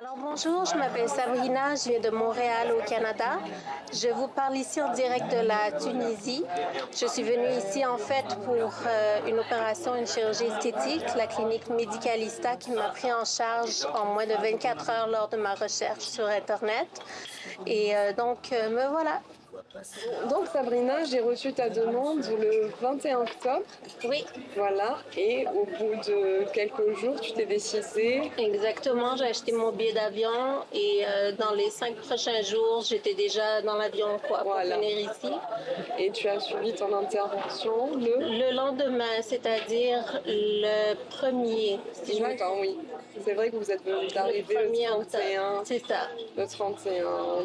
Alors bonjour, je m'appelle Sabrina, je viens de Montréal au Canada. Je vous parle ici en direct de la Tunisie. Je suis venue ici en fait pour une opération, une chirurgie esthétique, la clinique Medicalista qui m'a pris en charge en moins de 24 heures lors de ma recherche sur Internet. Et donc me voilà. Donc Sabrina, j'ai reçu ta demande le 21 octobre. Oui, Voilà, et au bout de quelques jours, tu t'es décidée. exactement. J'ai acheté mon billet d'avion et dans les 5 prochains jours, j'étais déjà dans l'avion pour Voilà. venir ici. Et tu as suivi ton intervention Le lendemain, c'est-à-dire le 1er. Si je me D'accord, oui. C'est vrai que vous êtes venu d'arriver le 1er 31, c'est ça. le 31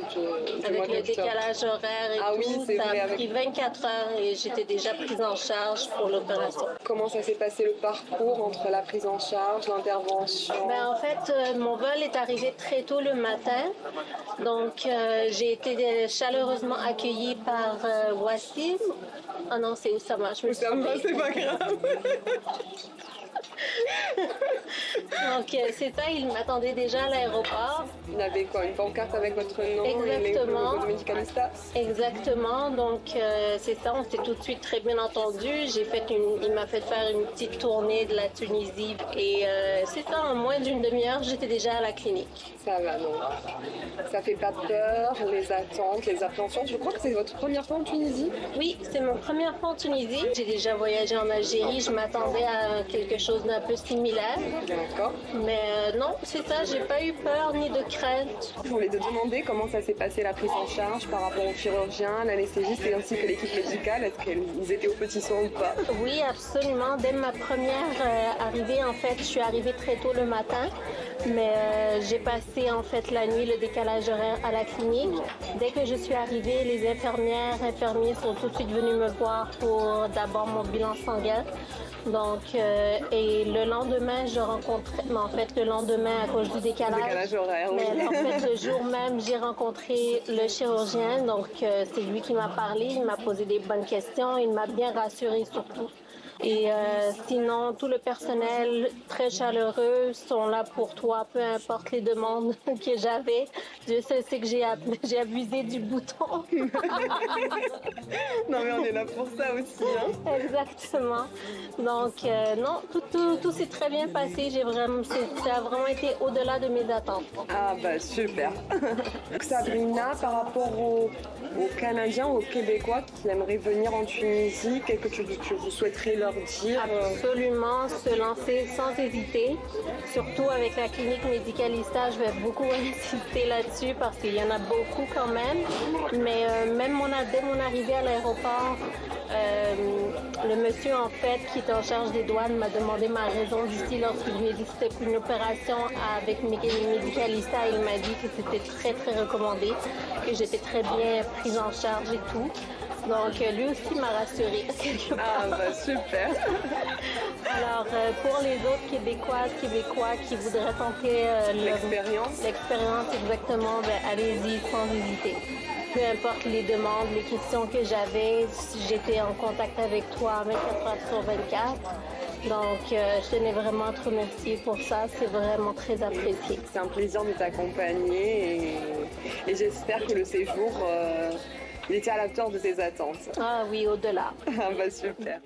du Avec mois le d'octobre. décalage horaire et Ah tout, oui, c'est ça vrai, a avec- pris 24 heures et j'étais déjà prise en charge pour l'opération. Comment ça s'est passé le parcours entre la prise en charge, l'intervention? En fait, mon vol est arrivé très tôt le matin. Donc, j'ai été chaleureusement accueillie par Wassim. Ah non, c'est Oussama. Je me suis Ça va, trompée. c'est pas grave. Donc, c'est ça, il m'attendait déjà à l'aéroport. Il avait quoi, une pancarte avec votre nom Exactement. et le logo de Medicalista? Exactement, donc c'est ça, on s'est tout de suite très bien entendu. Il m'a fait faire une petite tournée de la Tunisie et c'est ça, en moins d'une demi-heure, j'étais déjà à la clinique. Ça va, non. Ça fait pas peur, les attentes, les appréhensions. Je crois que c'est votre première fois en Tunisie? Oui, c'est mon première fois en Tunisie. J'ai déjà voyagé en Algérie, je m'attendais à quelque chose d'un peu similaire. D'accord. Mais non, c'est ça, j'ai pas eu peur ni de crainte. Je voulais te demander comment ça s'est passé la prise en charge par rapport au chirurgien, l'anesthésiste et ainsi que l'équipe médicale. Est-ce qu'ils étaient aux petits soins ou pas? Oui, absolument. Dès ma première arrivée, en fait, je suis arrivée très tôt le matin. Mais j'ai passé en fait la nuit, le décalage horaire à la clinique. Dès que je suis arrivée, les infirmiers sont tout de suite venus me voir pour d'abord mon bilan sanguin. Donc, et le lendemain, je rencontrais, mais en fait, le lendemain, à cause du décalage Horaire, oui. mais en fait, le jour même, j'ai rencontré le chirurgien. Donc, c'est lui qui m'a parlé, il m'a posé des bonnes questions, il m'a bien rassurée surtout. Et sinon, tout le personnel très chaleureux sont là pour toi, peu importe les demandes que j'avais. Dieu sait c'est que j'ai abusé du bouton. Non mais on est là pour ça aussi. Hein. Exactement. Donc, non, tout s'est très bien passé. Ça a vraiment été au-delà de mes attentes. Ah bah super. Sabrina, par rapport aux Canadiens, aux Québécois qui aimeraient venir en Tunisie, qu'est-ce que tu vous souhaiterais leur dire? Absolument, se lancer sans hésiter. Surtout avec la clinique Medicalista, je vais beaucoup insister là-dessus parce qu'il y en a beaucoup quand même. Mais même dès mon arrivée à l'aéroport, le monsieur en fait qui est en charge des douanes m'a demandé ma raison d'ici lorsque je lui ai dit que c'était pour une opération avec Medicalista. Il m'a dit que c'était très très recommandé, que j'étais très bien prise en charge et tout. Donc lui aussi m'a rassurée. Ah bah super. Alors pour les autres Québécois qui voudraient tenter l'expérience exactement, allez-y sans hésiter. Peu importe les demandes, les questions que j'avais, j'étais en contact avec toi 24 heures sur 24. Donc, je tenais vraiment à te remercier pour ça. C'est vraiment très apprécié. C'est un plaisir de t'accompagner et j'espère que le séjour il était à la hauteur de tes attentes. Ah oui, au-delà. Ah bah super.